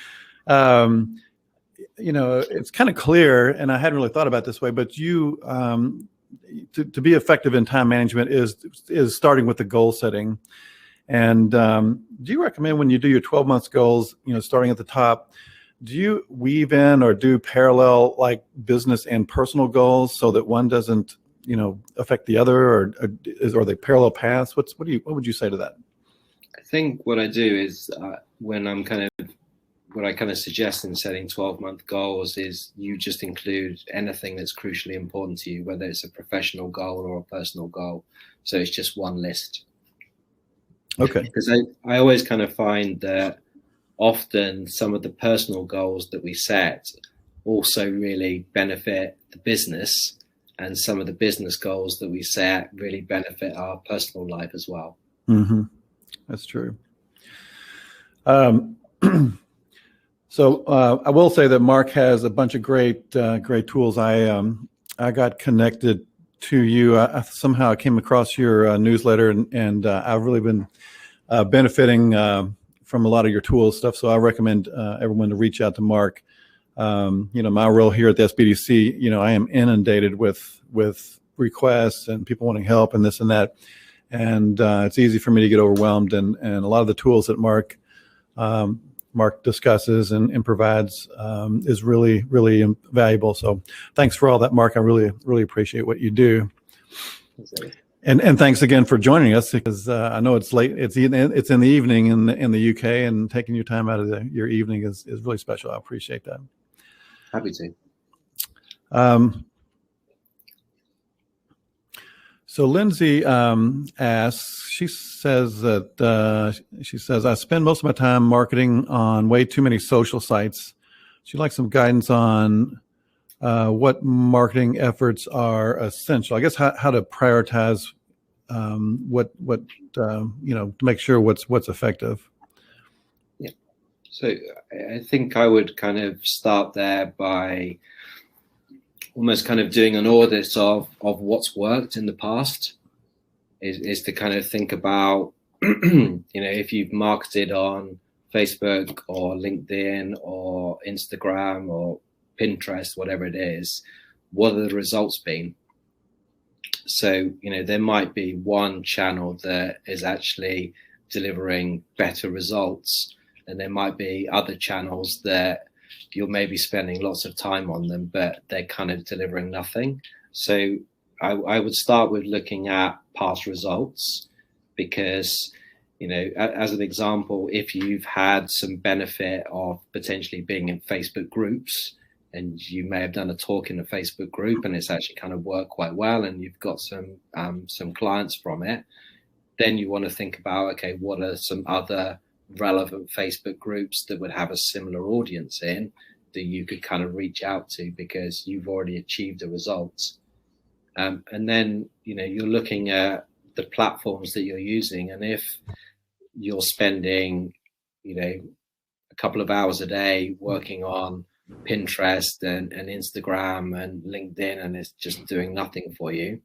it's kind of clear, and I hadn't really thought about it this way, but you, to be effective in time management is starting with the goal setting. And do you recommend when you do your 12 months goals, starting at the top, do you weave in or do parallel like business and personal goals so that one doesn't affect the other, or are they parallel paths? What would you say to that? I think what I do is what I kind of suggest in setting 12-month goals is you just include anything that's crucially important to you, whether it's a professional goal or a personal goal. So it's just one list. Okay. Because I always kind of find that often some of the personal goals that we set also really benefit the business, and some of the business goals that we set really benefit our personal life as well. Mm-hmm. That's true. So I will say that Mark has a bunch of great tools. I got connected to you. I somehow came across your newsletter, and I've really been benefiting from a lot of your tools stuff. So I recommend everyone to reach out to Mark. My role here at the SBDC, I am inundated with requests and people wanting help and this and that. And it's easy for me to get overwhelmed. And a lot of the tools that Mark discusses and provides is really, really valuable. So thanks for all that, Mark. I really, really appreciate what you do. And thanks again for joining us, because I know it's late. It's in the evening in the UK, and taking your time out of your evening is really special. I appreciate that. Happy to. So Lindsay asks, she says, I spend most of my time marketing on way too many social sites. She'd like some guidance on what marketing efforts are essential. I guess how to prioritize to make sure what's effective. Yeah. So I think I would kind of start there by almost kind of doing an audit of what's worked in the past, is to kind of think about, if you've marketed on Facebook or LinkedIn or Instagram or Pinterest, whatever it is, what are the results been? So, there might be one channel that is actually delivering better results, and there might be other channels that you're maybe spending lots of time on them, but they're kind of delivering nothing. So I would start with looking at past results, because As an example, if you've had some benefit of potentially being in Facebook groups, and you may have done a talk in a Facebook group and it's actually kind of worked quite well, and you've got some clients from it, then you want to think about, okay, what are some other relevant Facebook groups that would have a similar audience in that you could kind of reach out to because you've already achieved the results. And then, you're looking at the platforms that you're using. And if you're spending, a couple of hours a day working on Pinterest and Instagram and LinkedIn, and it's just doing nothing for you,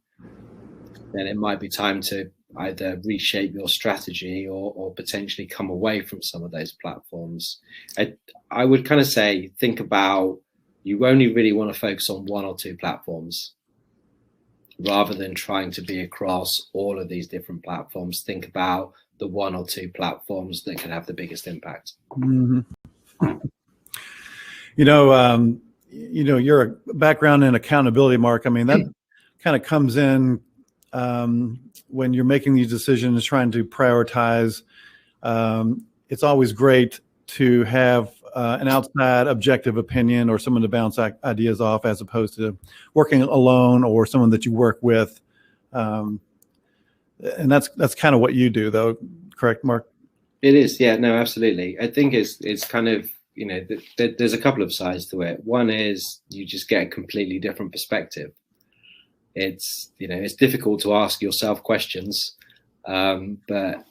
then it might be time to either reshape your strategy or potentially come away from some of those platforms. I would kind of say, think about, you only really want to focus on one or two platforms rather than trying to be across all of these different platforms. Think about the one or two platforms that can have the biggest impact. Mm-hmm. Your background in accountability, Mark, I mean, that kind of comes in when you're making these decisions, trying to prioritize. It's always great to have an outside objective opinion or someone to bounce ideas off, as opposed to working alone or someone that you work with. And that's kind of what you do, though, correct, Mark? It is, yeah, no, absolutely. I think it's kind of, there's a couple of sides to it. One is you just get a completely different perspective. It's difficult to ask yourself questions, but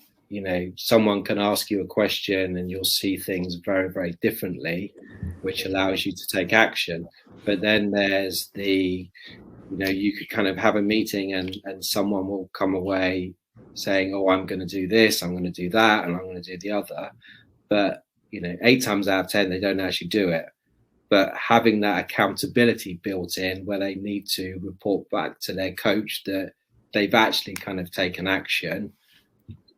someone can ask you a question and you'll see things very, very differently, which allows you to take action. But then there's you could kind of have a meeting and someone will come away saying, oh, I'm going to do this, I'm going to do that, and I'm going to do the other. But 8 times out of 10, they don't actually do it. But having that accountability built in, where they need to report back to their coach that they've actually kind of taken action,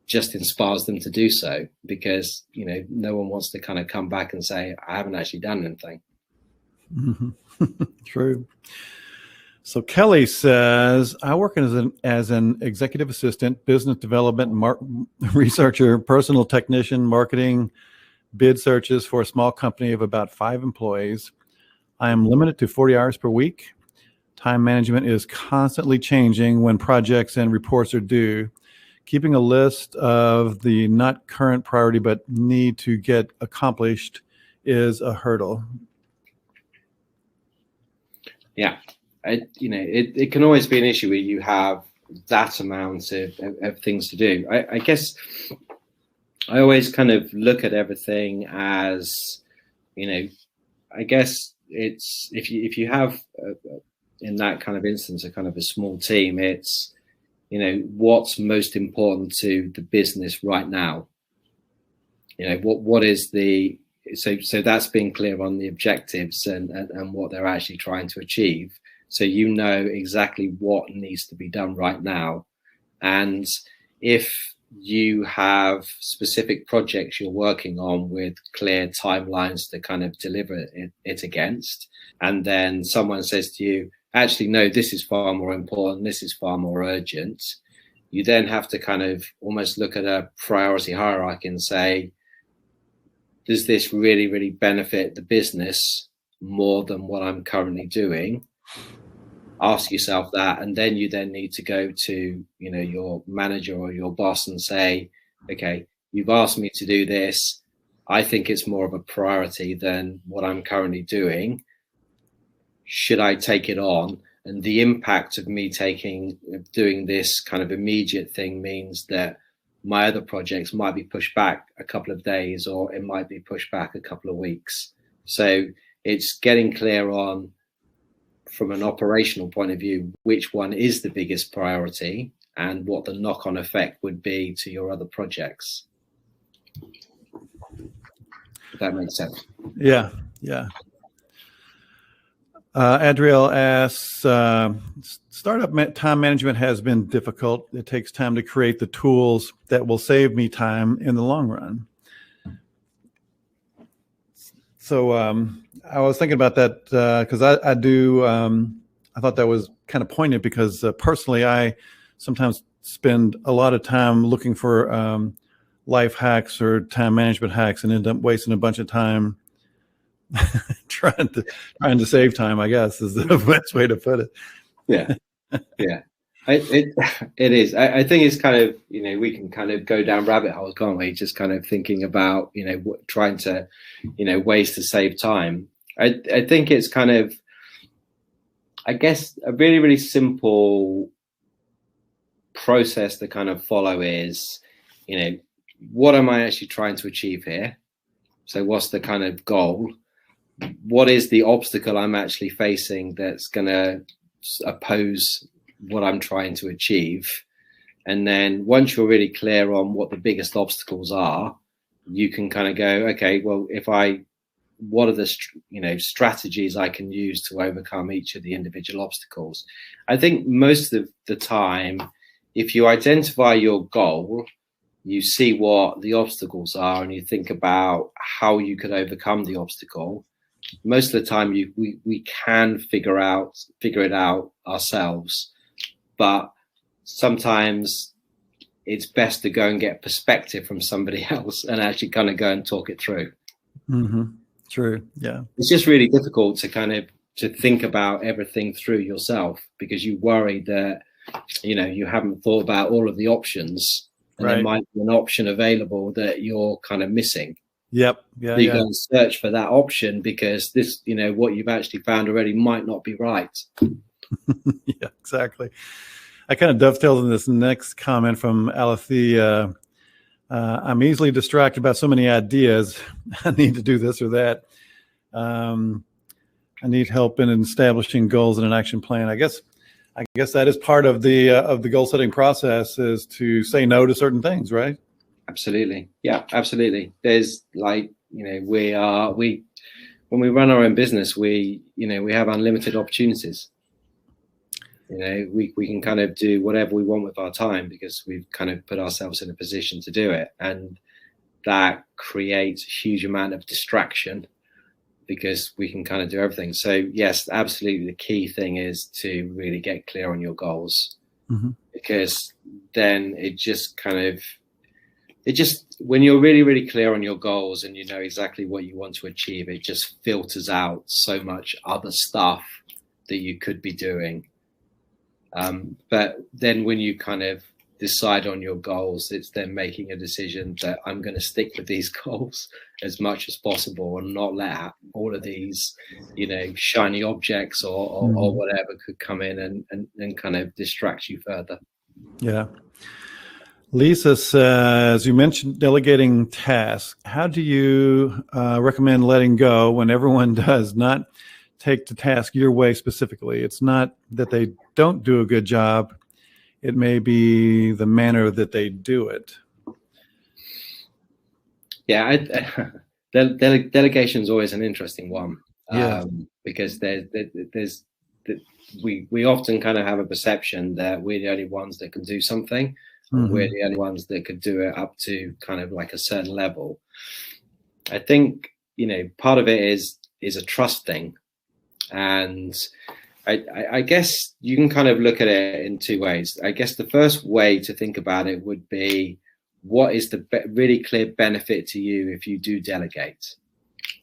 just inspires them to do so, because no one wants to kind of come back and say, I haven't actually done anything. Mm-hmm. True. So Kelly says, I work as an executive assistant, business development, researcher, personal technician, marketing, bid searches for a small company of about 5 employees. I am limited to 40 hours per week. Time management is constantly changing when projects and reports are due. Keeping a list of the not current priority but need to get accomplished is a hurdle. Yeah. It can always be an issue where you have that amount of things to do. I guess I always kind of look at everything as, I guess it's if you have in that kind of instance a kind of a small team, it's what's most important to the business right now. What is the so that's being clear on the objectives and what they're actually trying to achieve. So exactly what needs to be done right now. And if you have specific projects you're working on with clear timelines to kind of deliver it against, and then someone says to you, actually, no, this is far more important, this is far more urgent, you then have to kind of almost look at a priority hierarchy and say, does this really, really benefit the business more than what I'm currently doing? Ask yourself that, and then you need to go to your manager or your boss and say, okay, you've asked me to do this. I think it's more of a priority than what I'm currently doing. Should I take it on? And the impact of me doing this kind of immediate thing means that my other projects might be pushed back a couple of days, or it might be pushed back a couple of weeks. So it's getting clear on, from an operational point of view, which one is the biggest priority and what the knock-on effect would be to your other projects. If that makes sense. Yeah. Adriel asks, startup time management has been difficult. It takes time to create the tools that will save me time in the long run. So I was thinking about that because I thought that was kind of poignant because personally, I sometimes spend a lot of time looking for life hacks or time management hacks and end up wasting a bunch of time trying to save time, I guess, is the best way to put it. Yeah. Yeah. It is. I think it's kind of, we can kind of go down rabbit holes, can't we? Just kind of thinking about, trying to, ways to save time. I think it's kind of, I guess, a really, really simple process to kind of follow is, what am I actually trying to achieve here? So what's the kind of goal? What is the obstacle I'm actually facing that's going to oppose what I'm trying to achieve? And then once you're really clear on what the biggest obstacles are, you can kind of go, okay, well, what are the strategies I can use to overcome each of the individual obstacles? I think most of the time, if you identify your goal, you see what the obstacles are and you think about how you could overcome the obstacle. Most of the time we can figure it out ourselves, but sometimes it's best to go and get perspective from somebody else and actually kind of go and talk it through. Mm-hmm. True. Yeah. It's just really difficult to think about everything through yourself because you worry that, you haven't thought about all of the options and there might be an option available that you're kind of missing. Yep. Yeah. So you go and search for that option because this, what you've actually found already might not be right. Yeah, exactly. I kind of dovetailed in this next comment from Alethea. I'm easily distracted by so many ideas. I need to do this or that. I need help in establishing goals and an action plan. I guess that is part of the goal setting process is to say no to certain things, right? Absolutely. Yeah, absolutely. There's when we run our own business, we have unlimited opportunities. We can kind of do whatever we want with our time because we've kind of put ourselves in a position to do it. And that creates a huge amount of distraction because we can kind of do everything. So yes, absolutely. The key thing is to really get clear on your goals, because then when you're really, really clear on your goals and you know exactly what you want to achieve, it just filters out so much other stuff that you could be doing. But then when you kind of decide on your goals, it's then making a decision that I'm going to stick with these goals as much as possible and not let all of these, shiny objects or whatever could come in and kind of distract you further. Yeah. Lisa says, you mentioned delegating tasks. How do you recommend letting go when everyone does not take the task your way specifically? It's not that they don't do a good job. It may be the manner that they do it. Yeah, delegation is always an interesting one. Yeah. Because we often kind of have a perception that we're the only ones that can do something. We're the only ones that could do it up to kind of like a certain level. I think, part of it is a trust thing. And I guess you can kind of look at it in two ways. I guess the first way to think about it would be, what is the really clear benefit to you if you do delegate?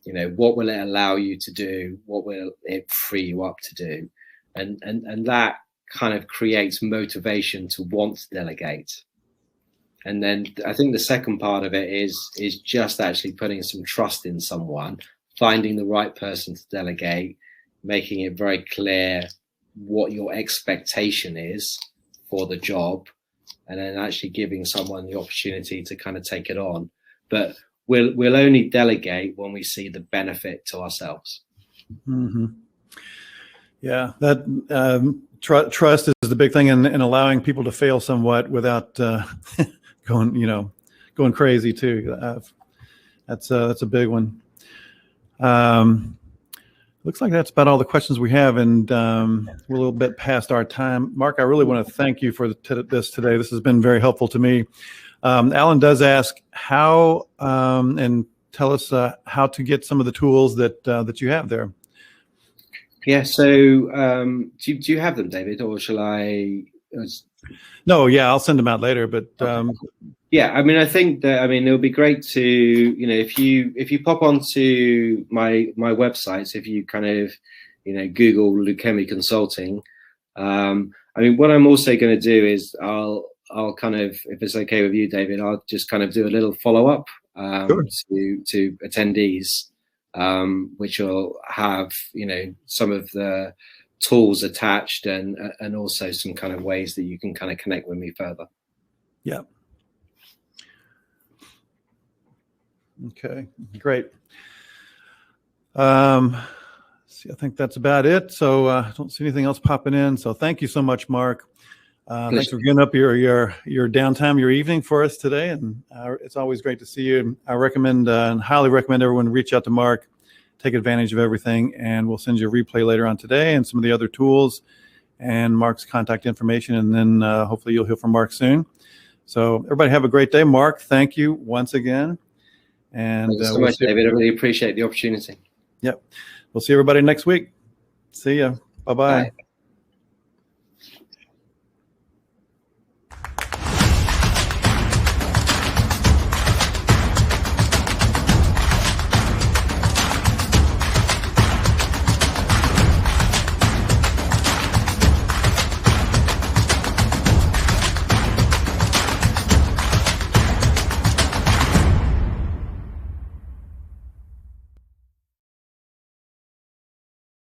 What will it allow you to do? What will it free you up to do? And that kind of creates motivation to want to delegate. And then I think the second part of it is just actually putting some trust in someone, finding the right person to delegate, making it very clear what your expectation is for the job, and then actually giving someone the opportunity to kind of take it on. But we'll only delegate when we see the benefit to ourselves. Yeah, that trust is the big thing, and allowing people to fail somewhat without going crazy too. That's a big one. Looks like that's about all the questions we have, and we're a little bit past our time. Mark, I really want to thank you for this today. This has been very helpful to me. Alan does ask how, and tell us how to get some of the tools that you have there. Yeah. So do you have them, David, or shall I? No. Yeah, I'll send them out later. But Yeah, I mean, I think that, I mean, it would be great to, you know, if you pop onto my website, if you kind of, you know, Google Lucemi Consulting, I mean, what I'm also going to do is I'll kind of, if it's okay with you, David, I'll just kind of do a little follow up Sure. to attendees, which will have, you know, some of the tools attached and also some kind of ways that you can kind of connect with me further. Yeah. Okay, great. See, I think that's about it. So I don't see anything else popping in. So thank you so much, Mark. Thanks for giving up your downtime, your evening for us today. And it's always great to see you. I recommend and highly recommend everyone reach out to Mark, take advantage of everything, and we'll send you a replay later on today and some of the other tools and Mark's contact information. And then hopefully you'll hear from Mark soon. So everybody have a great day. Mark, thank you once again. And thank you so much, David. I really appreciate the opportunity. Yep. We'll see everybody next week. See ya. Bye-bye. Bye.